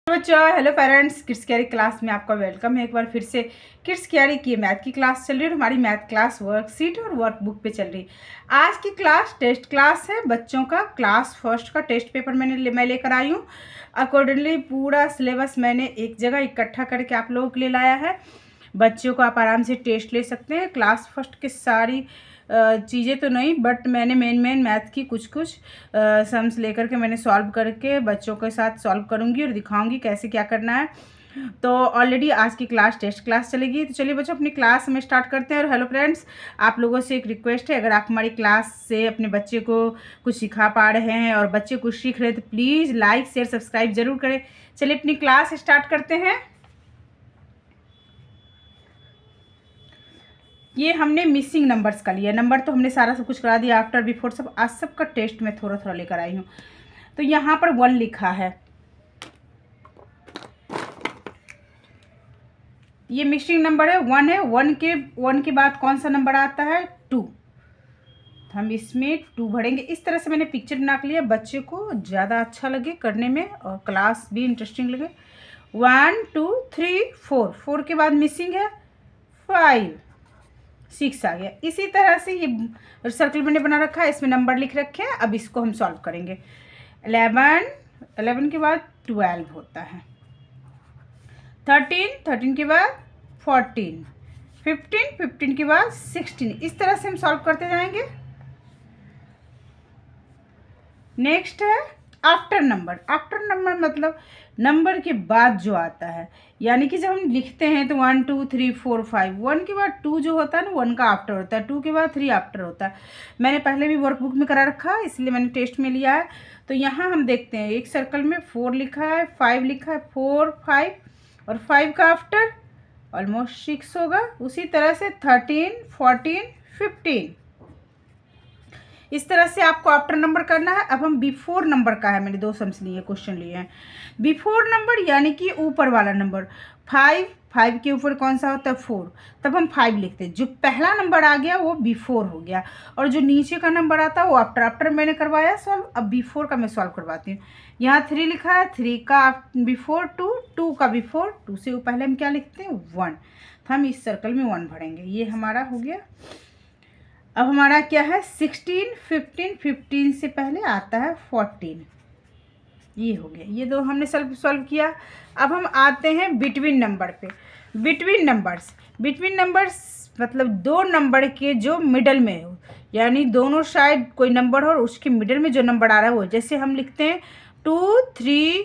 बच्चों, hello parents, kids carry class में आपका वेलकम है। एक बार फिर से किड्स कैरी की मैथ की क्लास चल रही है और हमारी मैथ क्लास वर्कशीट और वर्कबुक पे चल रही है। आज की क्लास टेस्ट क्लास है बच्चों का। क्लास फर्स्ट का टेस्ट पेपर मैं लेकर आई हूँ। अकॉर्डिंगली पूरा सिलेबस मैंने एक जगह इकट्ठा करके आप लोगों के लिए लाया है। बच्चों को आप आराम से टेस्ट ले सकते हैं। क्लास फर्स्ट की सारी चीज़ें तो नहीं, बट मैंने मेन मैथ की कुछ सम्स लेकर के मैंने सॉल्व करके बच्चों के साथ सॉल्व करूँगी और दिखाऊंगी कैसे क्या करना है। तो ऑलरेडी आज की क्लास टेस्ट क्लास चलेगी। तो चलिए बच्चों, अपनी क्लास में स्टार्ट करते हैं। और हेलो फ्रेंड्स, आप लोगों से एक रिक्वेस्ट है, अगर आप हमारी क्लास से अपने बच्चे को कुछ सिखा पा रहे हैं और बच्चे कुछ सीख रहे हैं तो प्लीज़ लाइक शेयर सब्सक्राइब ज़रूर करें। चलिए अपनी क्लास स्टार्ट करते हैं। ये हमने मिसिंग नंबर्स का लिया। नंबर तो हमने सारा सब कुछ करा दिया, आफ्टर बिफोर सब। आज सबका टेस्ट में थोड़ा थोड़ा लेकर आई हूँ। तो यहाँ पर 1 लिखा है, ये मिसिंग नंबर है, 1 है। 1 के बाद कौन सा नंबर आता है? 2। हम इसमें 2 भरेंगे। इस तरह से मैंने पिक्चर बना के लिया, बच्चे को ज़्यादा अच्छा लगे करने में और क्लास भी इंटरेस्टिंग लगे। 1 2 3 4, 4 के बाद मिसिंग है 5, 6 आ गया। इसी तरह से ये सर्कल मैंने बना रखा है, इसमें नंबर लिख रखे हैं। अब इसको हम सॉल्व करेंगे। 11 के बाद 12 होता है, 13 के बाद 14, 15 के बाद 16। इस तरह से हम सॉल्व करते जाएंगे। नेक्स्ट है आफ्टर नंबर। आफ्टर नंबर मतलब नंबर के बाद जो आता है, यानी कि जब हम लिखते हैं तो 1 2 3 4 5, 1 के बाद 2 जो होता है ना, 1 का आफ्टर होता है, 2 के बाद 3 आफ्टर होता है। मैंने पहले भी वर्कबुक में करा रखा है, इसलिए मैंने टेस्ट में लिया है। तो यहाँ हम देखते हैं, एक सर्कल में 4 लिखा है, 5 लिखा है, 4 5 और 5 का आफ्टर ऑलमोस्ट 6 होगा। उसी तरह से 13 14 15, इस तरह से आपको आफ्टर नंबर करना है। अब हम बिफोर नंबर का है, मैंने 2 सम्स लिए, क्वेश्चन लिए हैं। बिफोर नंबर यानी कि ऊपर वाला नंबर। 5 के ऊपर कौन सा होता है? 4। तब हम 5 लिखते हैं। जो पहला नंबर आ गया वो बिफोर हो गया, और जो नीचे का नंबर आता है वो आफ्टर। आफ्टर मैंने करवाया सॉल्व, अब बिफोर का मैं सॉल्व करवाती हूँ। यहाँ 3 लिखा है, 3 का बिफोर 2, 2 का बिफोर, 2 से पहले हम क्या लिखते हैं? 1। तो हम इस सर्कल में 1 भरेंगे। ये हमारा हो गया। अब हमारा क्या है? 16 15, 15 से पहले आता है 14। ये हो गया। ये 2 हमने सॉल्व किया। अब हम आते हैं बिटवीन नंबर पे। बिटवीन नंबर्स मतलब 2 नंबर के जो मिडल में हो, यानी दोनों साइड कोई नंबर हो और उसके मिडल में जो नंबर आ रहा है वो। जैसे हम लिखते हैं 2 3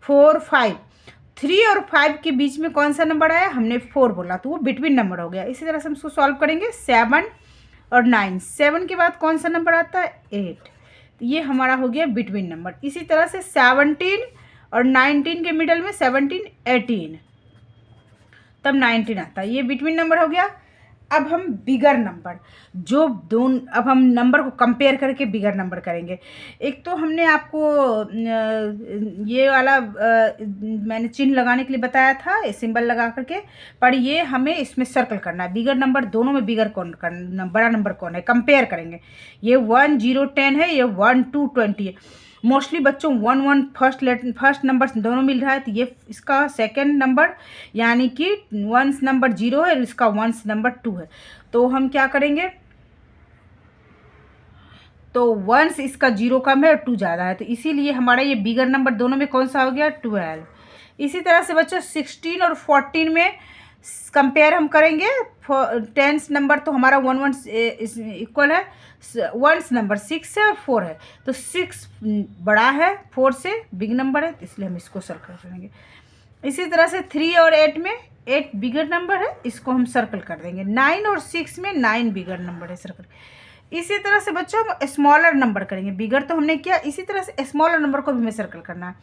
4 5, 3 और 5 के बीच में कौन सा नंबर आया? हमने 4 बोला, तो वो बिटवीन नंबर हो गया। इसी तरह से हम उसको सॉल्व करेंगे। 7 और 9, 7 के बाद कौन सा नंबर आता है? 8। तो ये हमारा हो गया बिटवीन नंबर। इसी तरह से 17 और 19 के मिडल में 17 18, तब 19 आता है। ये बिटवीन नंबर हो गया। अब हम बिगर नंबर, जो दोनों, अब हम नंबर को कंपेयर करके बिगर नंबर करेंगे। एक तो हमने आपको ये वाला मैंने चिन्ह लगाने के लिए बताया था, सिंबल लगा करके, पर ये हमें इसमें सर्कल करना है। बिगर नंबर दोनों में बिगर कौन, बड़ा नंबर कौन है, कंपेयर करेंगे। ये 1 0 10 है, ये 1 2 20 है। मोस्टली बच्चों 1 1 फर्स्ट नंबर दोनों मिल रहा है, तो ये इसका सेकंड नंबर, यानी कि 1 नंबर 0 है और इसका 1 नंबर 2 है। तो हम क्या करेंगे? तो 1 इसका 0 कम है और 2 ज़्यादा है, तो इसीलिए हमारा ये बिगर नंबर दोनों में कौन सा हो गया? 12। इसी तरह से बच्चों 16 और 14 में कंपेयर हम करेंगे। 10 नंबर तो हमारा 1 1 इक्वल है, 1 नंबर 6 है और 4 है, तो 6 बड़ा है 4 से, बिग नंबर है, तो इसलिए हम इसको सर्कल करेंगे। इसी तरह से 3 और 8 में 8 बिगर नंबर है, इसको हम सर्कल कर देंगे। 9 और 6 में 9 बिगर नंबर है, सर्कल। इसी तरह से बच्चों हम स्मॉलर नंबर करेंगे। बिगर तो हमने किया, इसी तरह से स्मॉलर नंबर को भी हमें सर्कल करना है।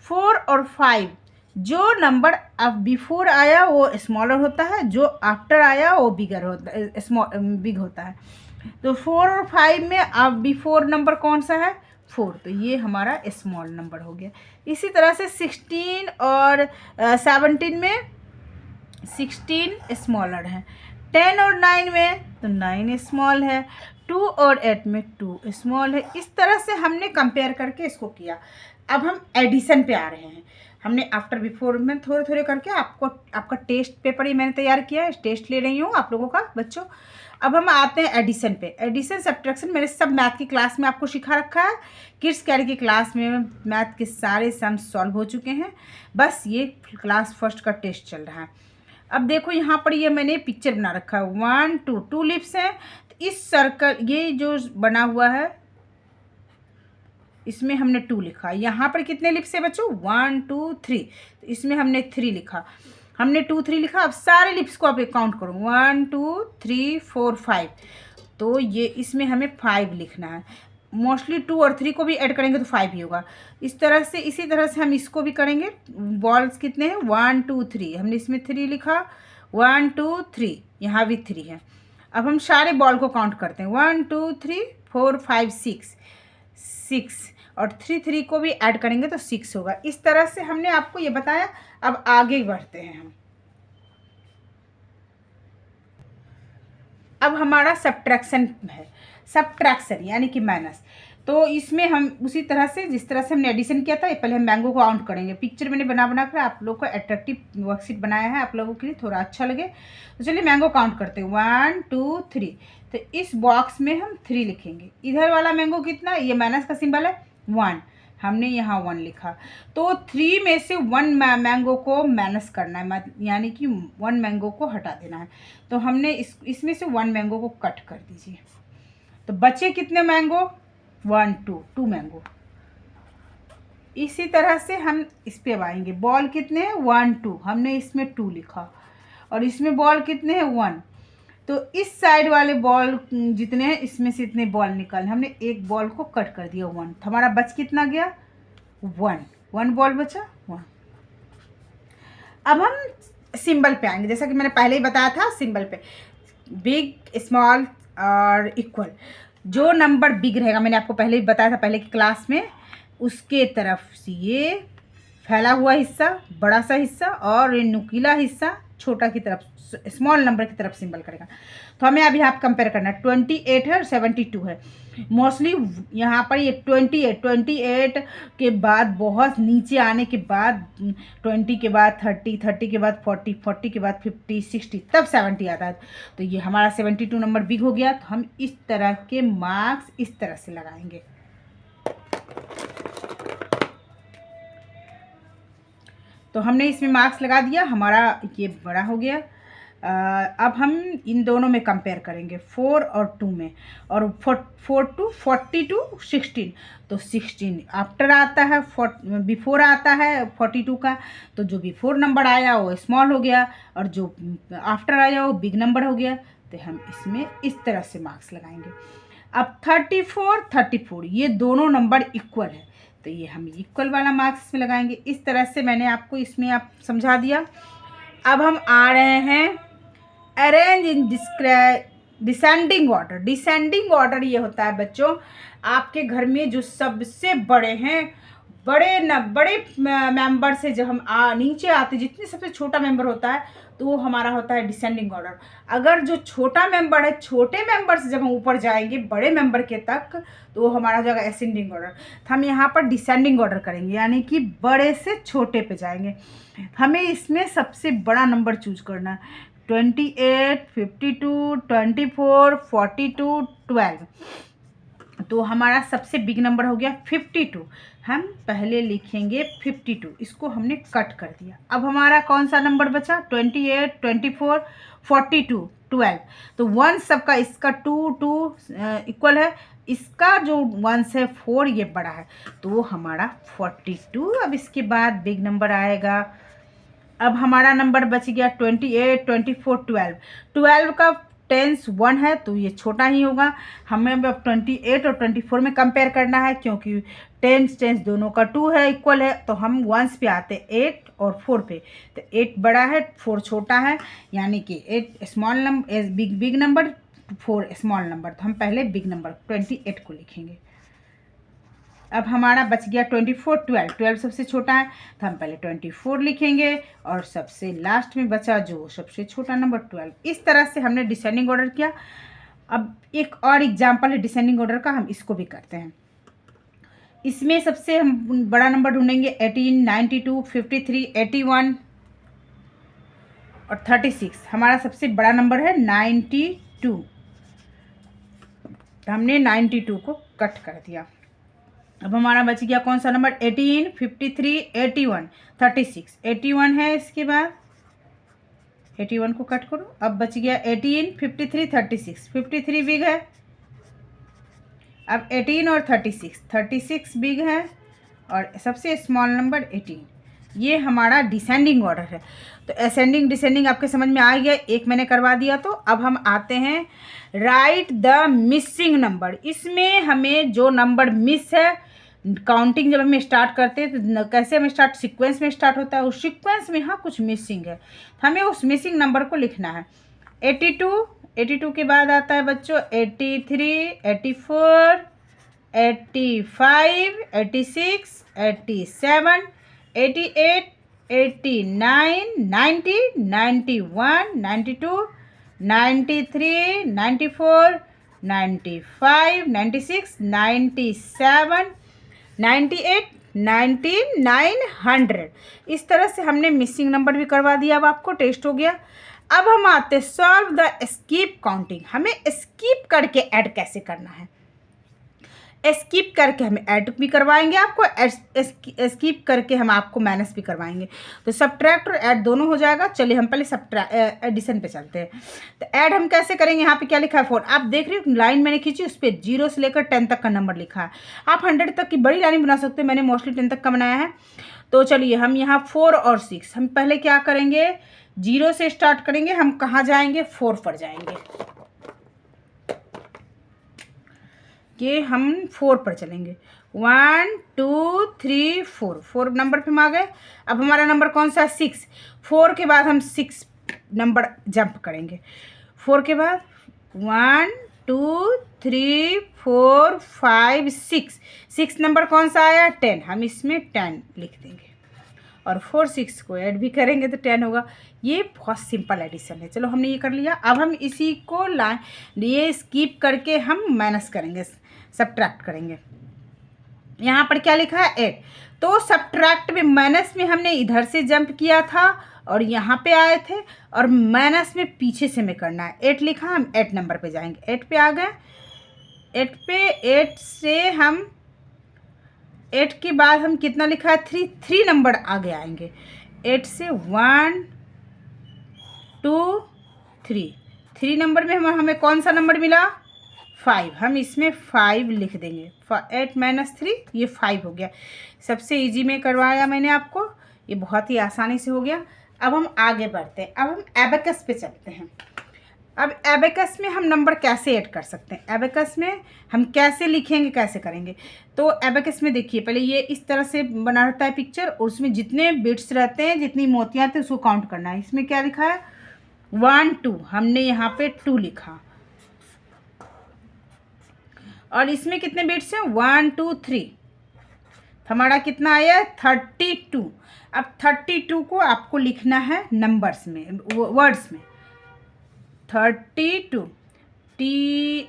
4 और 5, जो नंबर अब बिफोर आया वो स्मॉलर होता है, जो आफ्टर आया वो बिगर होता है, बिग होता है। तो 4 और 5 में अब बिफोर नंबर कौन सा है? 4, तो ये हमारा स्मॉल नंबर हो गया। इसी तरह से 16 और 17 में 16 स्मॉलर है। 10 और 9 में तो 9 स्मॉल है। 2 और 8 में 2 स्मॉल है। इस तरह से हमने कंपेयर करके इसको किया। अब हम एडिशन पे आ रहे हैं। हमने आफ्टर बिफोर में थोड़े थोड़े करके आपको आपका टेस्ट पेपर ही मैंने तैयार किया है, टेस्ट ले रही हूँ आप लोगों का बच्चों। अब हम आते हैं एडिशन पे। एडिशन सब्ट्रैक्शन मैंने सब मैथ की क्लास में आपको सिखा रखा है। किड्स कैरी की क्लास में मैथ के सारे सम्स सॉल्व हो चुके हैं, बस ये क्लास फर्स्ट का टेस्ट चल रहा है। अब देखो यहाँ पर ये मैंने पिक्चर बना रखा है, 1 2 2 लिप्स हैं। तो इस सर्कल ये जो बना हुआ है इसमें हमने 2 लिखा। यहाँ पर कितने लिप्स है बच्चों, 1 2 3, तो इसमें हमने 3 लिखा। हमने 2 3 लिखा। अब सारे लिप्स को आप काउंट करो, 1 2 3 4 5, तो ये इसमें हमें 5 लिखना है। मोस्टली 2 और 3 को भी ऐड करेंगे तो 5 ही होगा। इस तरह से इसी तरह से हम इसको भी करेंगे। बॉल्स कितने हैं, 1 2 3, हमने इसमें 3 लिखा, 1 2 3, यहाँ भी 3 है। अब हम सारे बॉल को काउंट करते हैं, 1 2 3 4 5 6 और 3 3 को भी ऐड करेंगे तो 6 होगा। इस तरह से हमने आपको ये बताया। अब आगे बढ़ते हैं हम। अब हमारा सब्ट्रैक्शन है, सब्ट्रैक्शन यानी कि माइनस। तो इसमें हम उसी तरह से जिस तरह से हमने एडिशन किया था, पहले हम मैंगो को काउंट करेंगे। पिक्चर मैंने बना कर आप लोग को अट्रैक्टिव वर्कशीट बनाया है आप लोगों के लिए, थोड़ा अच्छा लगे। तो चलिए मैंगो काउंट करते हैं, 1 2 3। तो इस बॉक्स में हम 3 लिखेंगे। इधर वाला मैंगो कितना, ये माइनस का सिंबल है 1, हमने यहाँ 1 लिखा। तो 3 में से 1 मैंगो को माइनस करना है, यानी कि 1 मैंगो को हटा देना है। तो हमने इसमें से 1 मैंगो को कट कर दीजिए। तो बचे कितने मैंगो, 1 2 मैंगो। इसी तरह से हम इस पे अब आएंगे। बॉल कितने हैं, 1 2, हमने इसमें 2 लिखा। और इसमें बॉल कितने हैं, 1। तो इस साइड वाले बॉल जितने हैं इसमें से इतने बॉल निकालने, हमने एक बॉल को कट कर दिया, 1। हमारा बच कितना गया, 1 बॉल बचा, 1। अब हम सिंबल पे आएंगे। जैसा कि मैंने पहले ही बताया था, सिंबल पे बिग स्मॉल और इक्वल। जो नंबर बिग रहेगा, मैंने आपको पहले ही बताया था पहले की क्लास में, उसके तरफ से ये फैला हुआ हिस्सा बड़ा सा हिस्सा और ये नुकीला हिस्सा छोटा की तरफ, स्मॉल नंबर की तरफ सिंबल करेगा। तो हमें अभी आप कंपेयर करना है, 28 है और 72 है। मोस्टली यहाँ पर ये 28 के बाद बहुत नीचे आने के बाद 20 के बाद 30 के बाद 40 के बाद 50 60 तब 70 आता है। तो ये हमारा 72 नंबर बिग हो गया। तो हम इस तरह के मार्क्स इस तरह से लगाएंगे। तो हमने इसमें मार्क्स लगा दिया, हमारा ये बड़ा हो गया। अब हम इन दोनों में कंपेयर करेंगे, 4 और 2 में। और 4 to 42 16, तो 16 आफ्टर आता है, बिफोर आता है 42 का। तो जो बिफोर नंबर आया वो स्मॉल हो गया और जो आफ्टर आया वो बिग नंबर हो गया। तो हम इसमें इस तरह से मार्क्स लगाएंगे। अब 34 ये दोनों नंबर इक्वल है, तो ये हम इक्वल वाला मार्क्स में लगाएंगे। इस तरह से मैंने आपको इसमें आप समझा दिया। अब हम आ रहे हैं arrange in descending order. Descending order ये होता है बच्चों, आपके घर में जो सबसे बड़े हैं, बड़े मेंबर से जब हम नीचे आते, जितने सबसे छोटा मेंबर होता है तो वो हमारा होता है डिसेंडिंग ऑर्डर। अगर जो छोटा मेंबर है, छोटे मेंबर से जब हम ऊपर जाएंगे बड़े मेंबर के तक, तो वो हमारा हो जाएगा असेंडिंग ऑर्डर। तो हम यहाँ पर डिसेंडिंग ऑर्डर करेंगे, यानी कि बड़े से छोटे पे जाएंगे। हमें इसमें सबसे बड़ा नंबर चूज करना है, 28 52 24 42 12। तो हमारा सबसे बिग नंबर हो गया 52। हम पहले लिखेंगे 52, इसको हमने कट कर दिया। अब हमारा कौन सा नंबर बचा, 28 24 42 12। तो 1 सबका, इसका 2 इक्वल है, इसका जो 1 से 4 ये बड़ा है, तो वो हमारा 42। अब इसके बाद बिग नंबर आएगा। अब हमारा नंबर बच गया 28 24 12। 12 का 10s 1 है, तो ये छोटा ही होगा। हमें अब 28 और 24 में कंपेयर करना है, क्योंकि 10 दोनों का 2 है, इक्वल है। तो हम 1s पे आते हैं, 8 और 4 पे। तो 8 बड़ा है, 4 छोटा है, यानी कि 8 small number, big number, 4 small number. तो हम पहले बिग नंबर 28 को लिखेंगे। अब हमारा बच गया 24 12 सबसे छोटा है, तो हम पहले 24 लिखेंगे और सबसे लास्ट में बचा जो सबसे छोटा नंबर 12। इस तरह से हमने डिसेंडिंग ऑर्डर किया। अब एक और एग्जांपल है डिसेंडिंग ऑर्डर का, हम इसको भी करते हैं। इसमें सबसे हम बड़ा नंबर ढूंढेंगे 18, 92, 53, 81 और 36। हमारा सबसे बड़ा नंबर है 92, तो हमने 92 को कट कर दिया। अब हमारा बच गया कौन सा नंबर, 18, 53, 81, 36। 81 है, इसके बाद 81 को कट करो। अब बच गया 18, 53, 36। 53 बिग है, अब 18 और 36 बिग है, और सबसे स्मॉल नंबर 18। ये हमारा डिसेंडिंग ऑर्डर है। तो असेंडिंग डिसेंडिंग आपके समझ में आ गया, एक मैंने करवा दिया। तो अब हम आते हैं राइट द मिसिंग नंबर। इसमें हमें जो नंबर मिस है, काउंटिंग जब हम स्टार्ट करते हैं तो कैसे हम स्टार्ट, सीक्वेंस में स्टार्ट होता है, उस सीक्वेंस में यहाँ कुछ मिसिंग है, हमें उस मिसिंग नंबर को लिखना है। 82 के बाद आता है बच्चों 83, 84, 85, 86, 87, 88, 89, 90, 91, 92, 93, 94, 95, 96, 97, 98, 100। इस तरह से हमने मिसिंग नंबर भी करवा दिया। अब आपको टेस्ट हो गया। अब हम आते सॉल्व द स्किप काउंटिंग। हमें स्किप करके ऐड कैसे करना है, स्किप करके हम ऐड भी करवाएंगे आपको, स्किप करके हम आपको माइनस भी करवाएंगे। तो सब्ट्रैक्ट और ऐड दोनों हो जाएगा। चलिए हम पहले एडिशन पे चलते हैं। तो ऐड हम कैसे करेंगे, यहाँ पे क्या लिखा है 4, आप देख रहे हो लाइन मैंने खींची, उस पर 0 से लेकर 10 तक का नंबर लिखा है। आप 100 तक की बड़ी लाइन बना सकते हो, मैंने मोस्टली 10 तक का बनाया है। तो चलिए हम यहाँ 4 और 6, हम पहले क्या करेंगे, 0 से स्टार्ट करेंगे। हम कहाँ जाएंगे, 4 पर जाएंगे, कि हम 4 पर चलेंगे। 1 2 3 4, 4 नंबर पे हम आ गए। अब हमारा नंबर कौन सा है, 6। 4 के बाद हम 6 नंबर जंप करेंगे। 4 के बाद 1 2 3 4 5 6, 6 नंबर कौन सा आया, 10। हम इसमें 10 लिख देंगे, और 4 6 को ऐड भी करेंगे तो 10 होगा। ये बहुत सिंपल एडिशन है। चलो हमने ये कर लिया। अब हम इसी को ये स्किप करके हम माइनस करेंगे, सब्ट्रैक्ट करेंगे। यहाँ पर क्या लिखा है, 8। तो सब्ट्रैक्ट में माइनस में हमने इधर से जंप किया था और यहाँ पे आए थे, और माइनस में पीछे से में करना है। 8 लिखा, हम 8 नंबर पे जाएंगे। 8 पे आ गए। 8 पे 8 से हम 8 के बाद हम कितना लिखा है, 3 नंबर आगे आएंगे। 8 से 1 2 3, 3 नंबर में हमें कौन सा नंबर मिला, 5। हम इसमें 5 लिख देंगे। 8 - 3, ये 5 हो गया। सबसे इजी में करवाया मैंने आपको, ये बहुत ही आसानी से हो गया। अब हम आगे बढ़ते हैं। अब हम एबेकस पे चलते हैं। अब एबेकस में हम नंबर कैसे ऐड कर सकते हैं, एबेकस में हम कैसे लिखेंगे, कैसे करेंगे। तो एबेकस में देखिए, पहले ये इस तरह से बना रहता है पिक्चर, और उसमें जितने बिट्स रहते हैं, जितनी मोतियाँ आती हैं, उसको काउंट करना है। इसमें क्या लिखा है, 1 2, हमने यहाँ पे 2 लिखा, और इसमें कितने बिट्स हैं, 1 2 3, हमारा कितना आया, 32। अब 32 को आपको लिखना है नंबर्स में, वर्ड्स में। 32, THTY,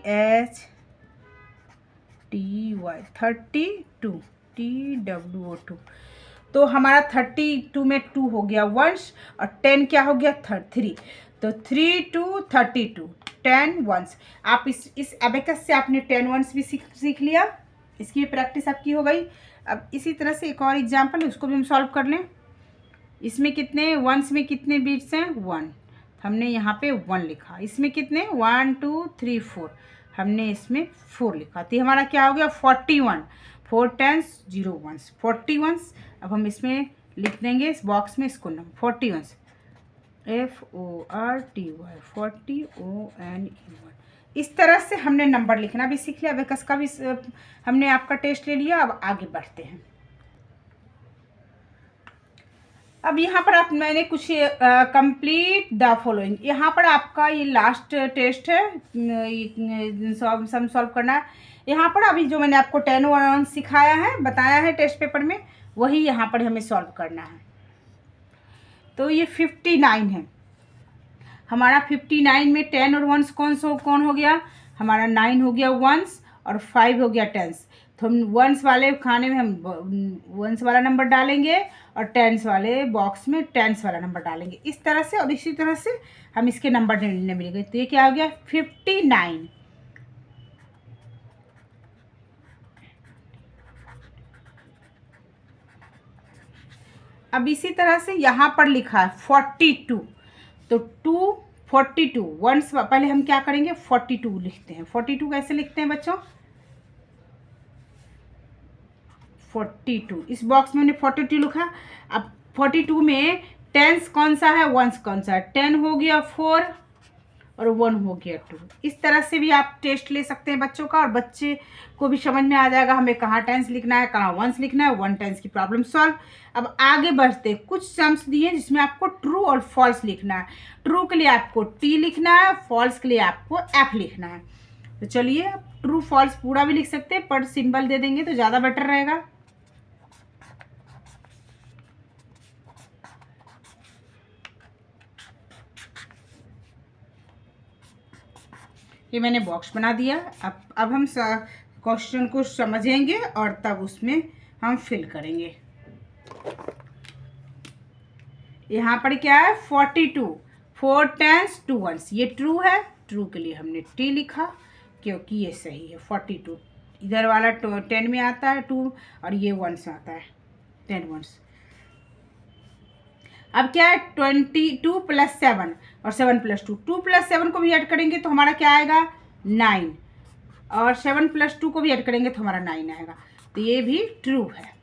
32, TWO2। तो हमारा 32 में 2 हो गया वंस, और 10 क्या हो गया, 3। तो 3 2 32, 10 वंस। आप इस एबेकस से आपने 10 वंस भी सीख लिया, इसकी प्रैक्टिस आपकी हो गई। अब इसी तरह से एक और एग्जाम्पल है, उसको भी हम सॉल्व कर लें। इसमें कितने वंस में कितने बिट्स हैं, 1, हमने यहाँ पे 1 लिखा। इसमें कितने, 1 2 3 4, हमने इसमें 4 लिखा। तो हमारा क्या हो गया, 41। 4 10s 0 1s, 41। अब हम इसमें लिख देंगे इस बॉक्स में इसको नंबर 41, FORTY, 40ONE1। इस तरह से हमने नंबर लिखना भी सीख लिया। एबेकस का भी हमने आपका टेस्ट ले लिया। अब आगे बढ़ते हैं। अब यहाँ पर आप मैंने कुछ कंप्लीट द फॉलोइंग, यहाँ पर आपका ये लास्ट टेस्ट है, सम सॉल्व करना है। यहाँ पर अभी जो मैंने आपको 10 1 सिखाया है, बताया है टेस्ट पेपर में, वही यहाँ पर हमें सॉल्व करना है। तो ये 59 है हमारा। 59 में 10 और 1s कौन हो गया, हमारा 9 हो गया 1s, और 5 हो गया 10s। तो हम वंस वाले खाने में हम वंस वाला नंबर डालेंगे और टेंस वाले बॉक्स में टेंस वाला नंबर डालेंगे, इस तरह से। और इसी तरह से हम इसके नंबर ढूंढने मिलेंगे। तो ये क्या हो गया 59। अब इसी तरह से यहाँ पर लिखा है 42, तो 42 वंस, पहले हम क्या करेंगे 42 लिखते हैं। 42 कैसे लिखते हैं बच्चों, 42 इस बॉक्स में हमने 42 लिखा। अब 42 में टेंस कौन सा है, वंस कौन सा है। 10 हो गया 4 और 1 हो गया 2। इस तरह से भी आप टेस्ट ले सकते हैं बच्चों का, और बच्चे को भी समझ में आ जाएगा हमें कहाँ टेंस लिखना है, कहाँ वंस लिखना है। 1 टेंस की प्रॉब्लम सॉल्व। अब आगे बढ़ते, कुछ सम्स दिए जिसमें आपको ट्रू और फॉल्स लिखना है। ट्रू के लिए आपको टी लिखना है, फॉल्स के लिए आपको एफ लिखना है। तो चलिए, ट्रू फॉल्स पूरा भी लिख सकते हैं, पर सिंबल दे देंगे तो ज़्यादा बेटर रहेगा। ये मैंने बॉक्स बना दिया। अब हम क्वेश्चन को समझेंगे और तब उसमें हम फिल करेंगे। यहाँ पर क्या है 42, 4 टेंस 2 वंस, ये ट्रू है। ट्रू के लिए हमने टी लिखा क्योंकि ये सही है। 42 इधर वाला 10 में आता है 2, और ये वंस आता है 10 वंस। अब क्या है 22 + 7 और 7 + 2, 2 + 7 को भी ऐड करेंगे तो हमारा क्या आएगा 9, और 7 + 2 को भी ऐड करेंगे तो हमारा 9 आएगा। तो ये भी ट्रू है।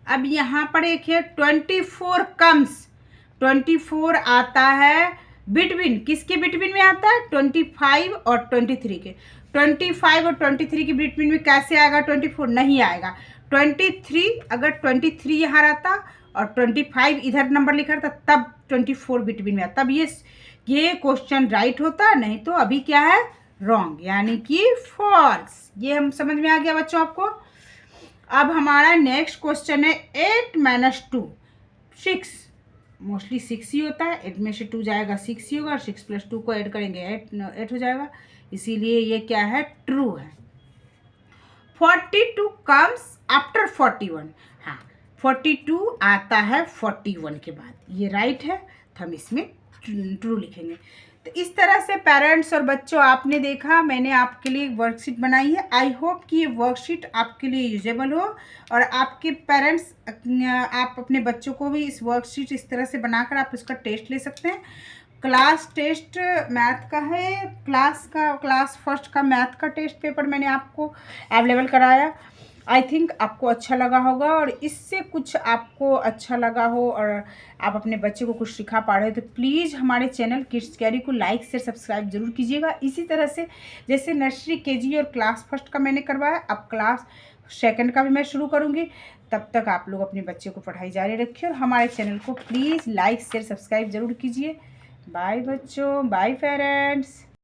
अब यहाँ पर एक है 24 कम्स, 24 आता है बिटवीन, किसके बिटवीन में आता है 25 और 23 के। 25 और 23 के बिटवीन में कैसे आएगा 24, नहीं आएगा। 23 अगर 23 यहाँ रहता और 25 इधर नंबर लिखा रहता तब 24 बिटवीन में आता, तब ये क्वेश्चन राइट होता, नहीं तो अभी क्या है रॉन्ग, यानी कि फॉल्स। ये हम समझ में आ गया बच्चों आपको। अब हमारा नेक्स्ट क्वेश्चन है 8 - 2 6, मोस्टली 6 ही होता है। 8 में से 2 जाएगा 6 ही होगा, और 6 + 2 को ऐड करेंगे 8 हो जाएगा, इसीलिए ये क्या है ट्रू है। 42 कम्स आफ्टर 41, हाँ 42 आता है 41 के बाद, ये राइट है, तो हम इसमें ट्रू लिखेंगे। तो इस तरह से पेरेंट्स और बच्चों, आपने देखा मैंने आपके लिए एक वर्कशीट बनाई है। आई होप कि ये वर्कशीट आपके लिए यूजेबल हो, और आपके पेरेंट्स आप अपने बच्चों को भी इस वर्कशीट इस तरह से बनाकर आप इसका टेस्ट ले सकते हैं। क्लास टेस्ट मैथ का है, क्लास फर्स्ट का मैथ का टेस्ट पेपर मैंने आपको अवेलेबल कराया। आई थिंक आपको अच्छा लगा होगा, और इससे कुछ आपको अच्छा लगा हो और आप अपने बच्चे को कुछ सिखा पा रहे हो तो प्लीज़ हमारे चैनल किड्स कैरी को लाइक शेयर सब्सक्राइब जरूर कीजिएगा। इसी तरह से जैसे नर्सरी केजी और क्लास फर्स्ट का मैंने करवाया, अब क्लास सेकंड का भी मैं शुरू करूँगी। तब तक आप लोग अपने बच्चे को पढ़ाई जारी रखिए, और हमारे चैनल को प्लीज़ लाइक शेयर सब्सक्राइब जरूर कीजिए। बाय बच्चों, बाय पेरेंट्स।